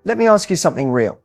Let me ask you something real.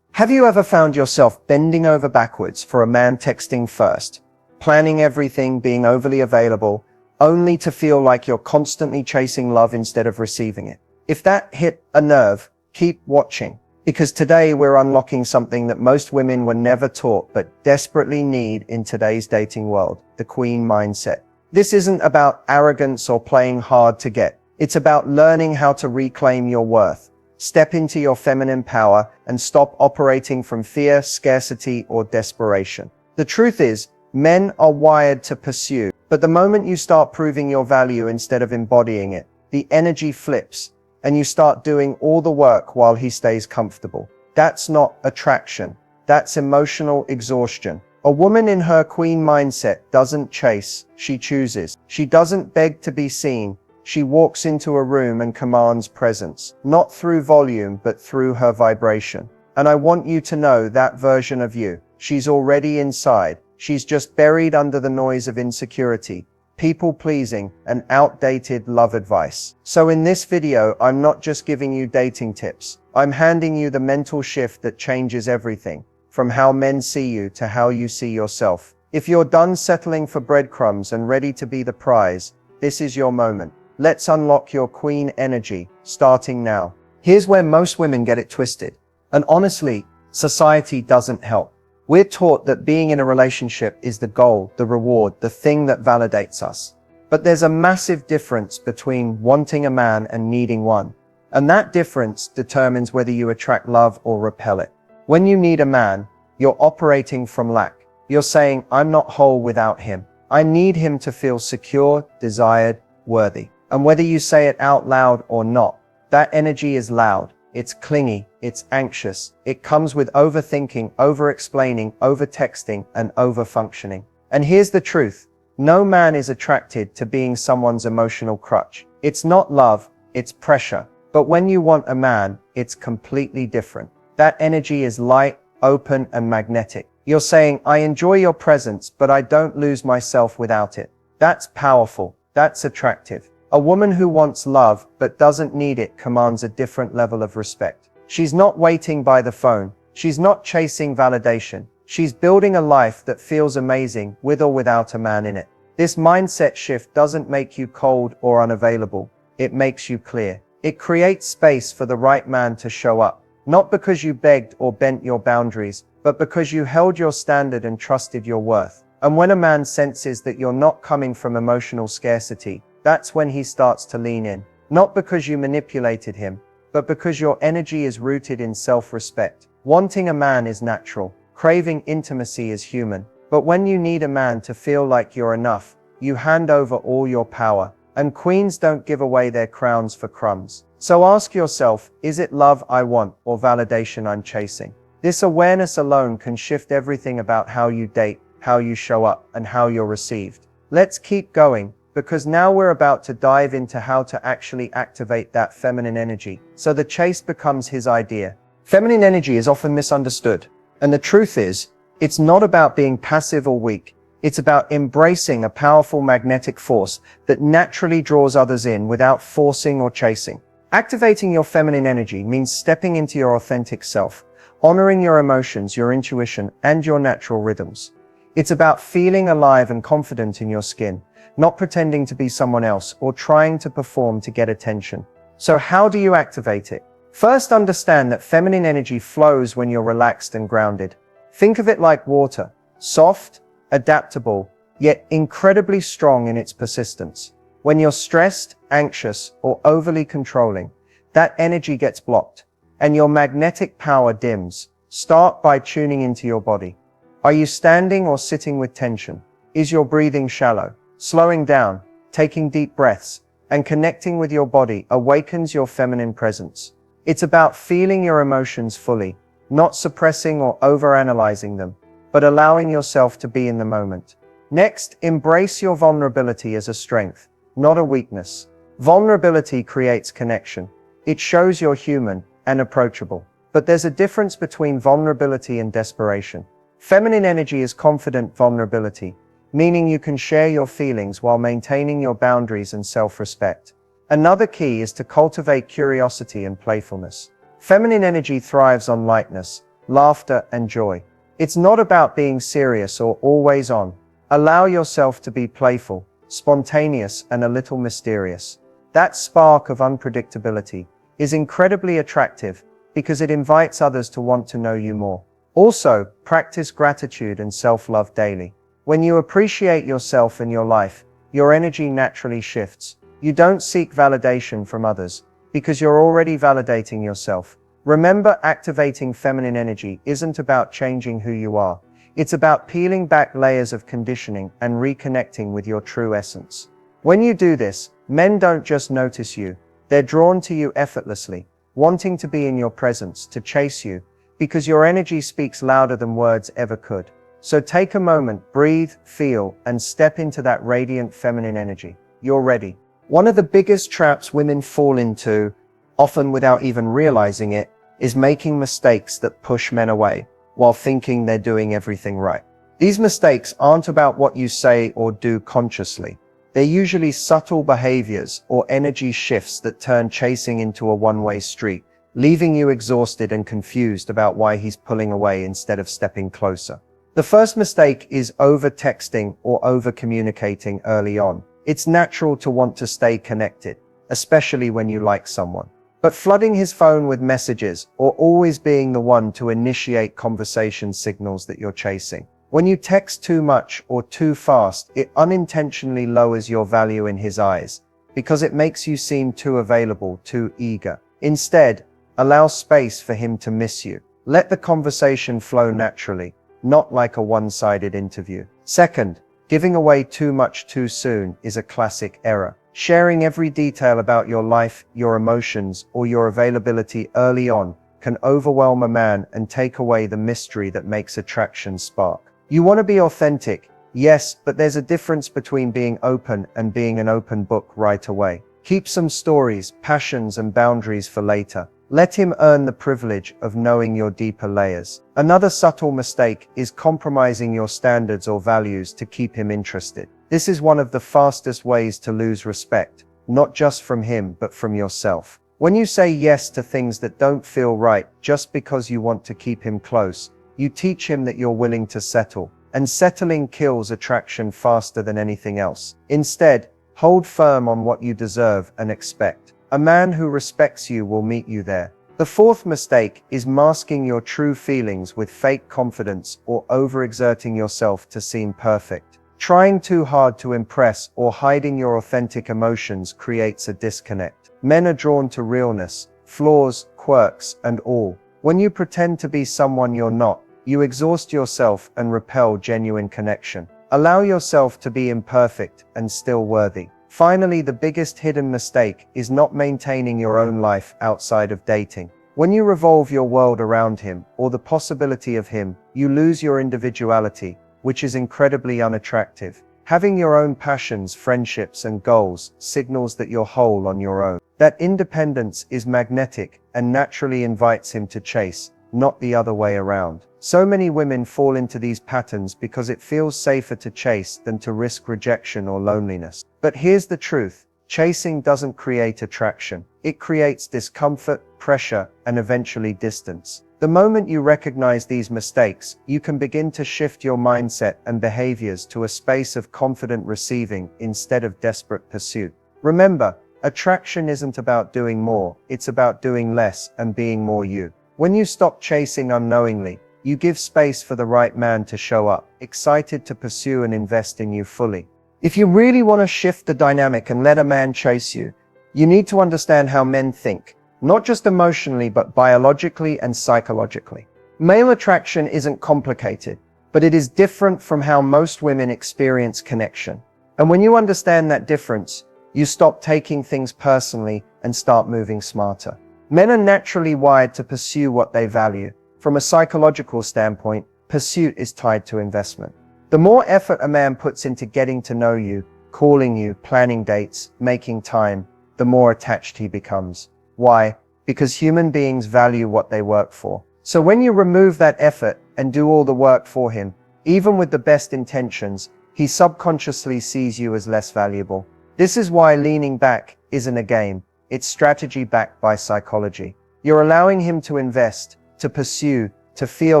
Have you ever found yourself bending over backwards for a man texting first, planning everything, being overly available, only to feel like you're constantly chasing love instead of receiving it? If that hit a nerve, keep watching, because today we're unlocking something that most women were never taught but desperately need in today's dating world: the queen mindset. This isn't about arrogance or playing hard to get. It's about learning how to reclaim your worth, step into your feminine power, and stop operating from fear, scarcity, or desperation. The truth is, men are wired to pursue, but the moment you start proving your value instead of embodying it, the energy flips, and you start doing all the work while he stays comfortable. That's not attraction. That's emotional exhaustion. A woman in her queen mindset doesn't chase, she chooses. She doesn't beg to be seen. She walks into a room and commands presence, not through volume, but through her vibration. And I want you to know that version of you. She's already inside. She's just buried under the noise of insecurity, people-pleasing, and outdated love advice. So in this video, I'm not just giving you dating tips. I'm handing you the mental shift that changes everything, from how men see you to how you see yourself. If you're done settling for breadcrumbs and ready to be the prize, this is your moment. Let's unlock your queen energy, starting now. Here's where most women get it twisted. And honestly, society doesn't help. We're taught that being in a relationship is the goal, the reward, the thing that validates us. But there's a massive difference between wanting a man and needing one. And that difference determines whether you attract love or repel it. When you need a man, you're operating from lack. You're saying, I'm not whole without him. I need him to feel secure, desired, worthy. And whether you say it out loud or not, that energy is loud. It's clingy, it's anxious, it comes with overthinking, over-explaining, over-texting, and over-functioning. And here's the truth. No man is attracted to being someone's emotional crutch. It's not love, it's pressure. But when you want a man, it's completely different. That energy is light, open, and magnetic. You're saying, I enjoy your presence, but I don't lose myself without it. That's powerful. That's attractive. A woman who wants love but doesn't need it commands a different level of respect. She's not waiting by the phone. She's not chasing validation. She's building a life that feels amazing with or without a man in it. This mindset shift doesn't make you cold or unavailable. It makes you clear. It creates space for the right man to show up. Not because you begged or bent your boundaries, but because you held your standard and trusted your worth. And when a man senses that you're not coming from emotional scarcity, that's when he starts to lean in. Not because you manipulated him, but because your energy is rooted in self-respect. Wanting a man is natural. Craving intimacy is human. But when you need a man to feel like you're enough, you hand over all your power. And queens don't give away their crowns for crumbs. So ask yourself, is it love I want or validation I'm chasing? This awareness alone can shift everything about how you date, how you show up, and how you're received. Let's keep going, because now we're about to dive into how to actually activate that feminine energy, so the chase becomes his idea. Feminine energy is often misunderstood, and the truth is, it's not about being passive or weak. It's about embracing a powerful magnetic force that naturally draws others in without forcing or chasing. Activating your feminine energy means stepping into your authentic self, honoring your emotions, your intuition, and your natural rhythms. It's about feeling alive and confident in your skin, not pretending to be someone else or trying to perform to get attention. So how do you activate it? First, understand that feminine energy flows when you're relaxed and grounded. Think of it like water, soft, adaptable, yet incredibly strong in its persistence. When you're stressed, anxious, or overly controlling, that energy gets blocked, and your magnetic power dims. Start by tuning into your body. Are you standing or sitting with tension? Is your breathing shallow? Slowing down, taking deep breaths, and connecting with your body awakens your feminine presence. It's about feeling your emotions fully, not suppressing or overanalyzing them, but allowing yourself to be in the moment. Next, embrace your vulnerability as a strength, not a weakness. Vulnerability creates connection. It shows you're human and approachable. But there's a difference between vulnerability and desperation. Feminine energy is confident vulnerability, meaning you can share your feelings while maintaining your boundaries and self-respect. Another key is to cultivate curiosity and playfulness. Feminine energy thrives on lightness, laughter, and joy. It's not about being serious or always on. Allow yourself to be playful, spontaneous, and a little mysterious. That spark of unpredictability is incredibly attractive because it invites others to want to know you more. Also, practice gratitude and self-love daily. When you appreciate yourself and your life, your energy naturally shifts. You don't seek validation from others because you're already validating yourself. Remember, activating feminine energy isn't about changing who you are. It's about peeling back layers of conditioning and reconnecting with your true essence. When you do this, men don't just notice you, they're drawn to you effortlessly, wanting to be in your presence, to chase you, because your energy speaks louder than words ever could. So take a moment, breathe, feel, and step into that radiant feminine energy. You're ready. One of the biggest traps women fall into, often without even realizing it, is making mistakes that push men away, while thinking they're doing everything right. These mistakes aren't about what you say or do consciously. They're usually subtle behaviors or energy shifts that turn chasing into a one-way street, leaving you exhausted and confused about why he's pulling away instead of stepping closer. The first mistake is over-texting or over-communicating early on. It's natural to want to stay connected, especially when you like someone. But flooding his phone with messages or always being the one to initiate conversation signals that you're chasing. When you text too much or too fast, it unintentionally lowers your value in his eyes because it makes you seem too available, too eager. Instead, allow space for him to miss you. Let the conversation flow naturally, not like a one-sided interview. Second, giving away too much too soon is a classic error. Sharing every detail about your life, your emotions, or your availability early on can overwhelm a man and take away the mystery that makes attraction spark. You want to be authentic, yes, but there's a difference between being open and being an open book right away. Keep some stories, passions, and boundaries for later. Let him earn the privilege of knowing your deeper layers. Another subtle mistake is compromising your standards or values to keep him interested. This is one of the fastest ways to lose respect, not just from him, but from yourself. When you say yes to things that don't feel right just because you want to keep him close, you teach him that you're willing to settle. And settling kills attraction faster than anything else. Instead, hold firm on what you deserve and expect. A man who respects you will meet you there. The fourth mistake is masking your true feelings with fake confidence or overexerting yourself to seem perfect. Trying too hard to impress or hiding your authentic emotions creates a disconnect. Men are drawn to realness, flaws, quirks, and all. When you pretend to be someone you're not, you exhaust yourself and repel genuine connection. Allow yourself to be imperfect and still worthy. Finally, the biggest hidden mistake is not maintaining your own life outside of dating. When you revolve your world around him or the possibility of him, you lose your individuality, which is incredibly unattractive. Having your own passions, friendships, and goals signals that you're whole on your own. That independence is magnetic and naturally invites him to chase, not the other way around. So many women fall into these patterns because it feels safer to chase than to risk rejection or loneliness. But here's the truth. Chasing doesn't create attraction. It creates discomfort, pressure, and eventually distance. The moment you recognize these mistakes, you can begin to shift your mindset and behaviors to a space of confident receiving instead of desperate pursuit. Remember, attraction isn't about doing more, it's about doing less and being more you. When you stop chasing unknowingly, you give space for the right man to show up, excited to pursue and invest in you fully. If you really want to shift the dynamic and let a man chase you, you need to understand how men think, not just emotionally, but biologically and psychologically. Male attraction isn't complicated, but it is different from how most women experience connection. And when you understand that difference, you stop taking things personally and start moving smarter. Men are naturally wired to pursue what they value. From a psychological standpoint, pursuit is tied to investment. The more effort a man puts into getting to know you, calling you, planning dates, making time, the more attached he becomes. Why? Because human beings value what they work for. So when you remove that effort and do all the work for him, even with the best intentions, he subconsciously sees you as less valuable. This is why leaning back isn't a game, it's strategy backed by psychology. You're allowing him to invest, to pursue, to feel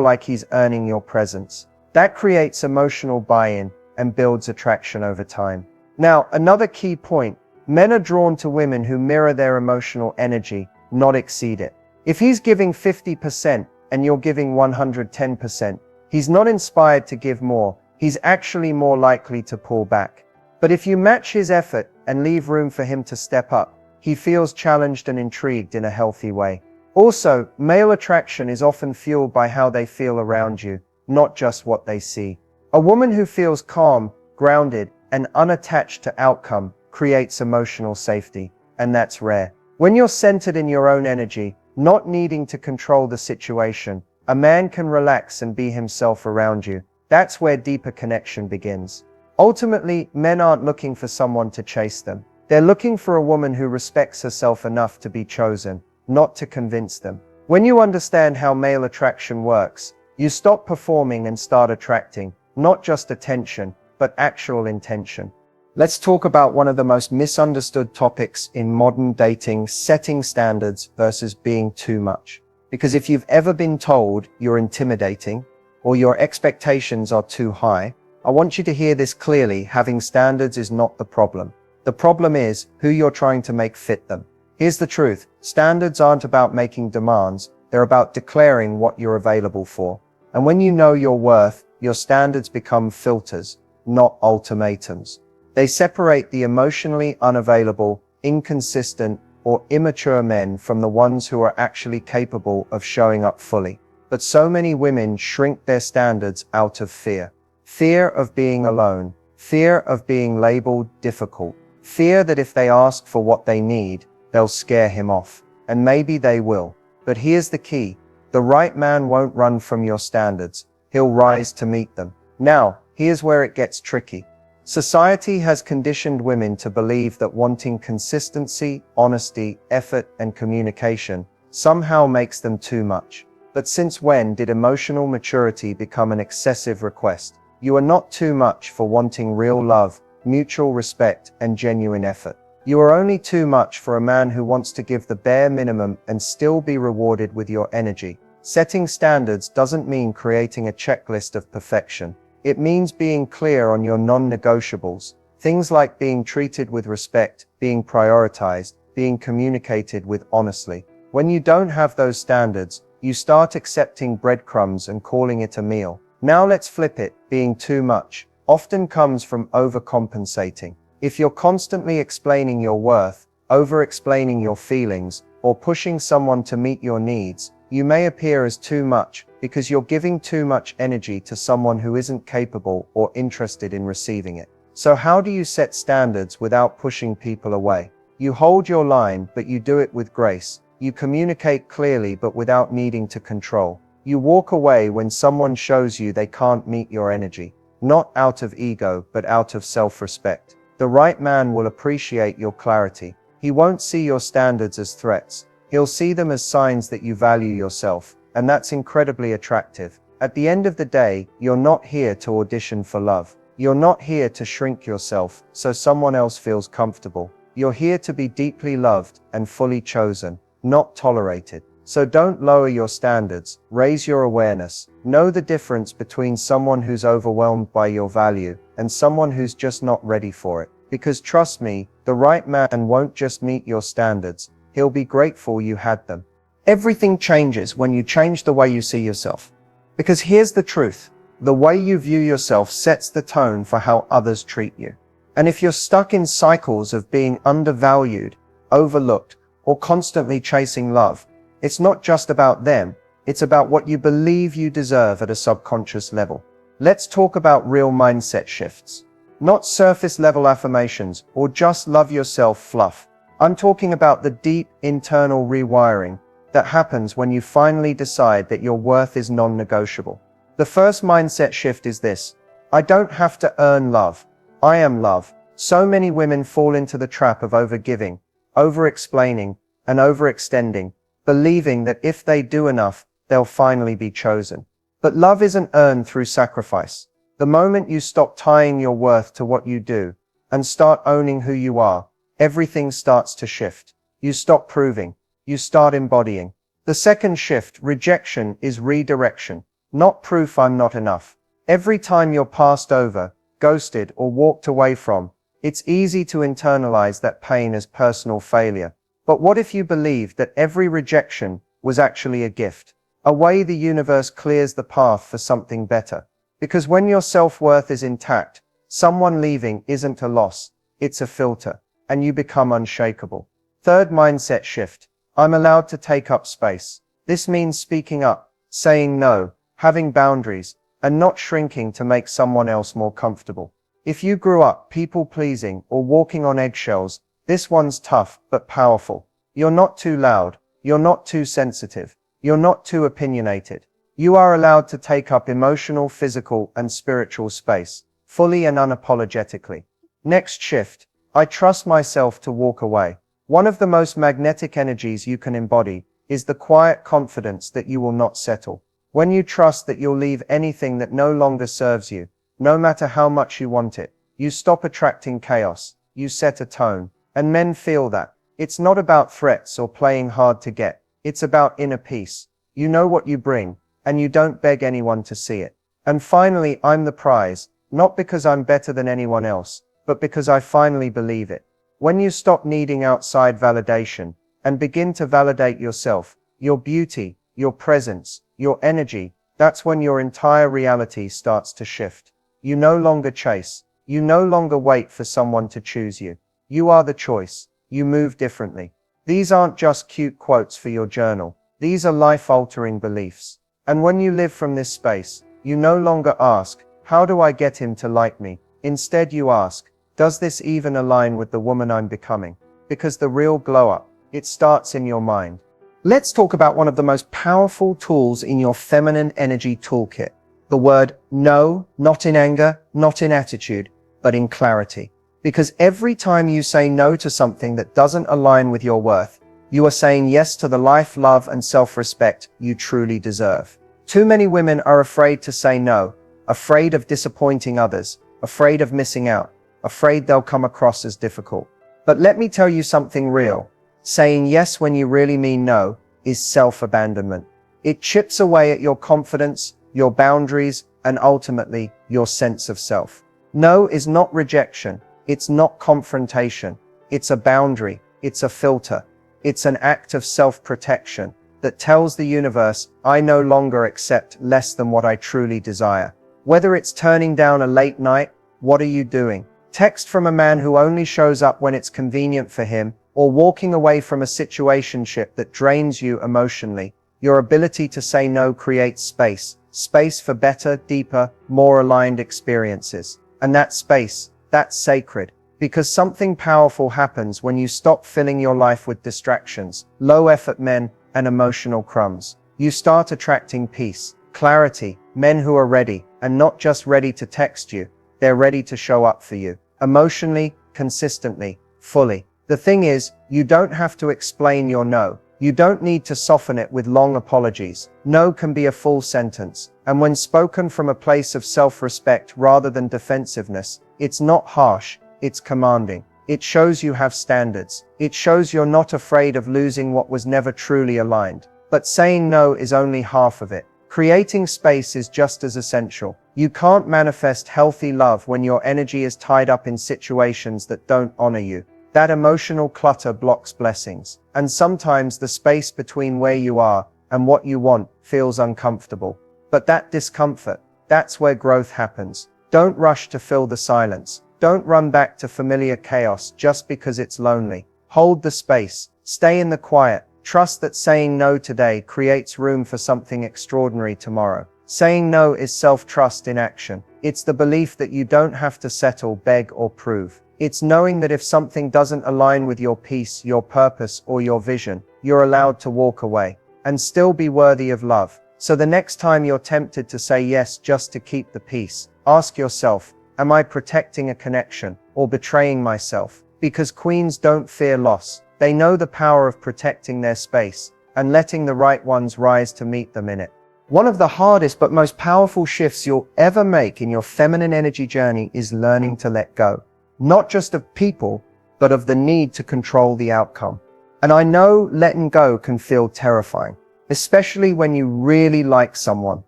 like he's earning your presence. That creates emotional buy-in and builds attraction over time. Now, another key point, men are drawn to women who mirror their emotional energy, not exceed it. If he's giving 50% and you're giving 110%, he's not inspired to give more, he's actually more likely to pull back. But if you match his effort and leave room for him to step up, he feels challenged and intrigued in a healthy way. Also, male attraction is often fueled by how they feel around you, not just what they see. A woman who feels calm, grounded, and unattached to outcome creates emotional safety, and that's rare. When you're centered in your own energy, not needing to control the situation, a man can relax and be himself around you. That's where deeper connection begins. Ultimately, men aren't looking for someone to chase them. They're looking for a woman who respects herself enough to be chosen, not to convince them. When you understand how male attraction works, you stop performing and start attracting, not just attention, but actual intention. Let's talk about one of the most misunderstood topics in modern dating, setting standards versus being too much. Because if you've ever been told you're intimidating or your expectations are too high, I want you to hear this clearly. Having standards is not the problem. The problem is who you're trying to make fit them. Here's the truth. Standards aren't about making demands. They're about declaring what you're available for. And when you know your worth, your standards become filters, not ultimatums. They separate the emotionally unavailable, inconsistent, or immature men from the ones who are actually capable of showing up fully. But so many women shrink their standards out of fear. Fear of being alone. Fear of being labeled difficult. Fear that if they ask for what they need, they'll scare him off. And maybe they will. But here's the key. The right man won't run from your standards. He'll rise to meet them. Now, here's where it gets tricky. Society has conditioned women to believe that wanting consistency, honesty, effort, and communication somehow makes them too much. But since when did emotional maturity become an excessive request? You are not too much for wanting real love, mutual respect, and genuine effort. You are only too much for a man who wants to give the bare minimum and still be rewarded with your energy. Setting standards doesn't mean creating a checklist of perfection. It means being clear on your non-negotiables. Things like being treated with respect, being prioritized, being communicated with honestly. When you don't have those standards, you start accepting breadcrumbs and calling it a meal. Now let's flip it. Being too much often comes from overcompensating. If you're constantly explaining your worth, over-explaining your feelings, or pushing someone to meet your needs, you may appear as too much because you're giving too much energy to someone who isn't capable or interested in receiving it. So how do you set standards without pushing people away? You hold your line, but you do it with grace. You communicate clearly, but without needing to control. You walk away when someone shows you they can't meet your energy, not out of ego, but out of self-respect. The right man will appreciate your clarity. He won't see your standards as threats. He'll see them as signs that you value yourself, and that's incredibly attractive. At the end of the day, you're not here to audition for love. You're not here to shrink yourself so someone else feels comfortable. You're here to be deeply loved and fully chosen, not tolerated. So don't lower your standards, raise your awareness. Know the difference between someone who's overwhelmed by your value and someone who's just not ready for it. Because trust me, the right man won't just meet your standards, he'll be grateful you had them. Everything changes when you change the way you see yourself. Because here's the truth, the way you view yourself sets the tone for how others treat you. And if you're stuck in cycles of being undervalued, overlooked, or constantly chasing love, it's not just about them, it's about what you believe you deserve at a subconscious level. Let's talk about real mindset shifts. Not surface level affirmations or just love yourself fluff. I'm talking about the deep internal rewiring that happens when you finally decide that your worth is non-negotiable. The first mindset shift is this: I don't have to earn love. I am love. So many women fall into the trap of overgiving, over-explaining, and overextending, believing that if they do enough, they'll finally be chosen. But love isn't earned through sacrifice. The moment you stop tying your worth to what you do and start owning who you are, everything starts to shift. You stop proving. You start embodying. The second shift, rejection, is redirection, not proof I'm not enough. Every time you're passed over, ghosted, or walked away from, it's easy to internalize that pain as personal failure. But what if you believed that every rejection was actually a gift? A way the universe clears the path for something better. Because when your self-worth is intact, someone leaving isn't a loss, it's a filter, and you become unshakable. Third mindset shift. I'm allowed to take up space. This means speaking up, saying no, having boundaries, and not shrinking to make someone else more comfortable. If you grew up people-pleasing or walking on eggshells, this one's tough but powerful. You're not too loud, you're not too sensitive, you're not too opinionated. You are allowed to take up emotional, physical, and spiritual space, fully and unapologetically. Next shift. I trust myself to walk away. One of the most magnetic energies you can embody is the quiet confidence that you will not settle. When you trust that you'll leave anything that no longer serves you, no matter how much you want it, you stop attracting chaos, you set a tone, and men feel that. It's not about threats or playing hard to get, it's about inner peace. You know what you bring, and you don't beg anyone to see it. And finally, I'm the prize, not because I'm better than anyone else, but because I finally believe it. When you stop needing outside validation, and begin to validate yourself, your beauty, your presence, your energy, that's when your entire reality starts to shift. You no longer chase. You no longer wait for someone to choose you. You are the choice. You move differently. These aren't just cute quotes for your journal. These are life-altering beliefs. And when you live from this space, you no longer ask, how do I get him to like me? Instead you ask, does this even align with the woman I'm becoming? Because the real glow-up, it starts in your mind. Let's talk about one of the most powerful tools in your feminine energy toolkit. The word no, not in anger, not in attitude, but in clarity. Because every time you say no to something that doesn't align with your worth, you are saying yes to the life, love, and self-respect you truly deserve. Too many women are afraid to say no, afraid of disappointing others, afraid of missing out, afraid they'll come across as difficult. But let me tell you something real. Saying yes when you really mean no is self-abandonment. It chips away at your confidence, your boundaries, and ultimately, your sense of self. No is not rejection. It's not confrontation. It's a boundary. It's a filter. It's an act of self-protection that tells the universe, I no longer accept less than what I truly desire. Whether it's turning down a late night, what are you doing? Text from a man who only shows up when it's convenient for him, or walking away from a situationship that drains you emotionally. Your ability to say no creates space. Space for better, deeper, more aligned experiences. And that space, that's sacred. Because something powerful happens when you stop filling your life with distractions, low-effort men, and emotional crumbs. You start attracting peace, clarity, men who are ready, and not just ready to text you, they're ready to show up for you. Emotionally, consistently, fully. The thing is, you don't have to explain your no. You don't need to soften it with long apologies. No can be a full sentence, and when spoken from a place of self-respect rather than defensiveness, it's not harsh, it's commanding. It shows you have standards. It shows you're not afraid of losing what was never truly aligned. But saying no is only half of it. Creating space is just as essential. You can't manifest healthy love when your energy is tied up in situations that don't honor you. That emotional clutter blocks blessings. And sometimes the space between where you are and what you want feels uncomfortable. But that discomfort, that's where growth happens. Don't rush to fill the silence. Don't run back to familiar chaos just because it's lonely. Hold the space. Stay in the quiet. Trust that saying no today creates room for something extraordinary tomorrow. Saying no is self-trust in action. It's the belief that you don't have to settle, beg, or prove. It's knowing that if something doesn't align with your peace, your purpose, or your vision, you're allowed to walk away and still be worthy of love. So the next time you're tempted to say yes just to keep the peace, ask yourself, am I protecting a connection or betraying myself? Because queens don't fear loss. They know the power of protecting their space and letting the right ones rise to meet them in it. One of the hardest but most powerful shifts you'll ever make in your feminine energy journey is learning to let go. Not just of people, but of the need to control the outcome. And I know letting go can feel terrifying. especially when you really like someone,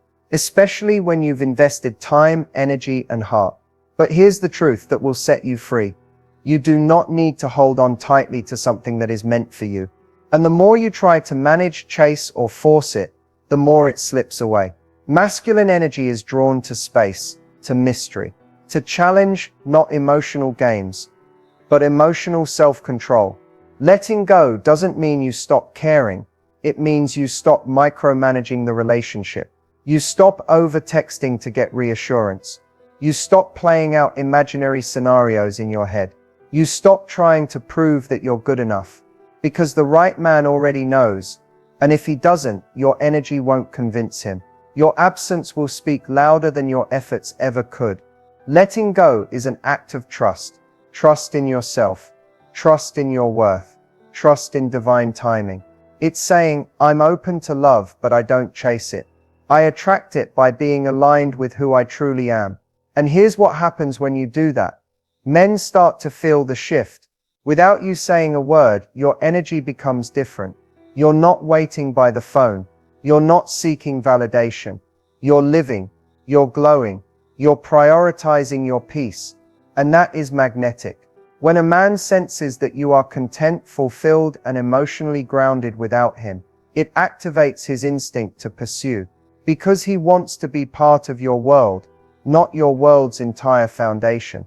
especially when you've invested time, energy, and heart. But here's the truth that will set you free. You do not need to hold on tightly to something that is meant for you. And the more you try to manage, chase, or force it, the more it slips away. Masculine energy is drawn to space, to mystery, to challenge, not emotional games, but emotional self-control. Letting go doesn't mean you stop caring. It means you stop micromanaging the relationship. You stop over-texting to get reassurance. You stop playing out imaginary scenarios in your head. You stop trying to prove that you're good enough. Because the right man already knows. And if he doesn't, your energy won't convince him. Your absence will speak louder than your efforts ever could. Letting go is an act of trust. Trust in yourself. Trust in your worth. Trust in divine timing. It's saying, I'm open to love, but I don't chase it. I attract it by being aligned with who I truly am. And here's what happens when you do that. Men start to feel the shift. Without you saying a word, your energy becomes different. You're not waiting by the phone. You're not seeking validation. You're living. You're glowing. You're prioritizing your peace. And that is magnetic. When a man senses that you are content, fulfilled, and emotionally grounded without him, it activates his instinct to pursue. Because he wants to be part of your world, not your world's entire foundation.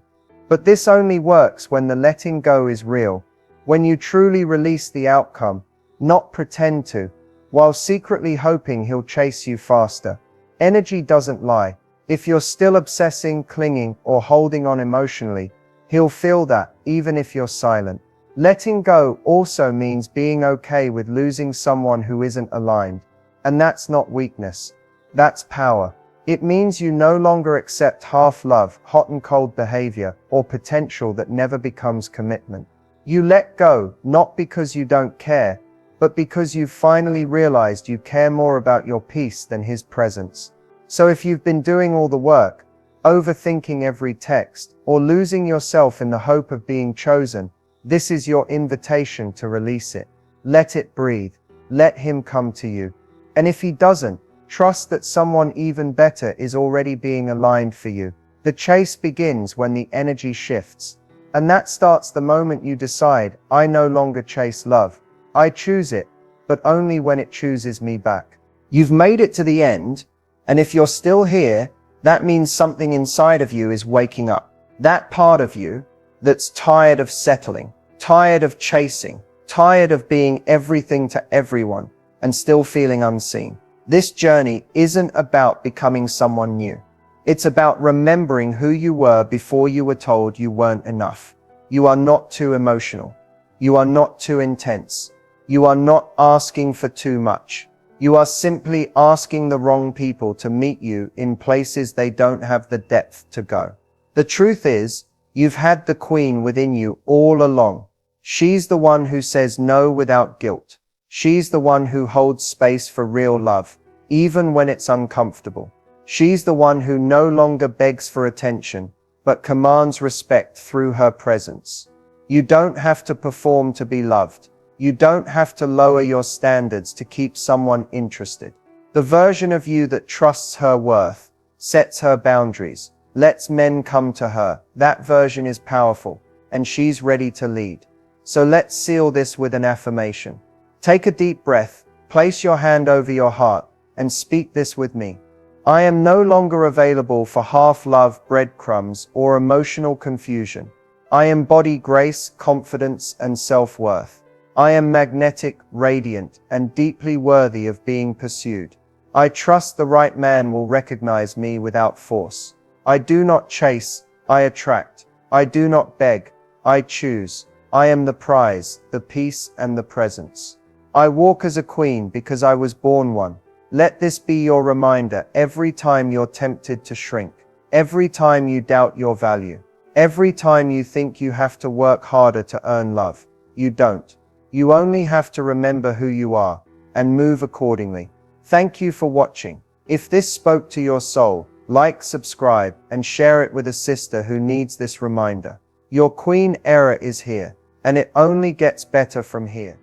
But this only works when the letting go is real, when you truly release the outcome, not pretend to, while secretly hoping he'll chase you faster. Energy doesn't lie. If you're still obsessing, clinging, or holding on emotionally, he'll feel that, even if you're silent. Letting go also means being okay with losing someone who isn't aligned. And that's not weakness. That's power. It means you no longer accept half-love, hot and cold behavior, or potential that never becomes commitment. You let go, not because you don't care, but because you've finally realized you care more about your peace than his presence. So if you've been doing all the work, overthinking every text, or losing yourself in the hope of being chosen, this is your invitation to release it. Let it breathe. Let him come to you. And if he doesn't, trust that someone even better is already being aligned for you. The chase begins when the energy shifts. And that starts the moment you decide, I no longer chase love. I choose it, but only when it chooses me back. You've made it to the end, and if you're still here, that means something inside of you is waking up. That part of you that's tired of settling, tired of chasing, tired of being everything to everyone, and still feeling unseen. This journey isn't about becoming someone new. It's about remembering who you were before you were told you weren't enough. You are not too emotional. You are not too intense. You are not asking for too much. You are simply asking the wrong people to meet you in places they don't have the depth to go. The truth is, you've had the queen within you all along. She's the one who says no without guilt. She's the one who holds space for real love, even when it's uncomfortable. She's the one who no longer begs for attention, but commands respect through her presence. You don't have to perform to be loved. You don't have to lower your standards to keep someone interested. The version of you that trusts her worth, sets her boundaries, lets men come to her, that version is powerful, and she's ready to lead. So let's seal this with an affirmation. Take a deep breath, place your hand over your heart, and speak this with me. I am no longer available for half-love, breadcrumbs, or emotional confusion. I embody grace, confidence, and self-worth. I am magnetic, radiant, and deeply worthy of being pursued. I trust the right man will recognize me without force. I do not chase, I attract. I do not beg, I choose. I am the prize, the peace, and the presence. I walk as a queen because I was born one. Let this be your reminder every time you're tempted to shrink, every time you doubt your value, every time you think you have to work harder to earn love. You don't. You only have to remember who you are and move accordingly. Thank you for watching. If this spoke to your soul, like, subscribe, and share it with a sister who needs this reminder. Your queen era is here, and it only gets better from here.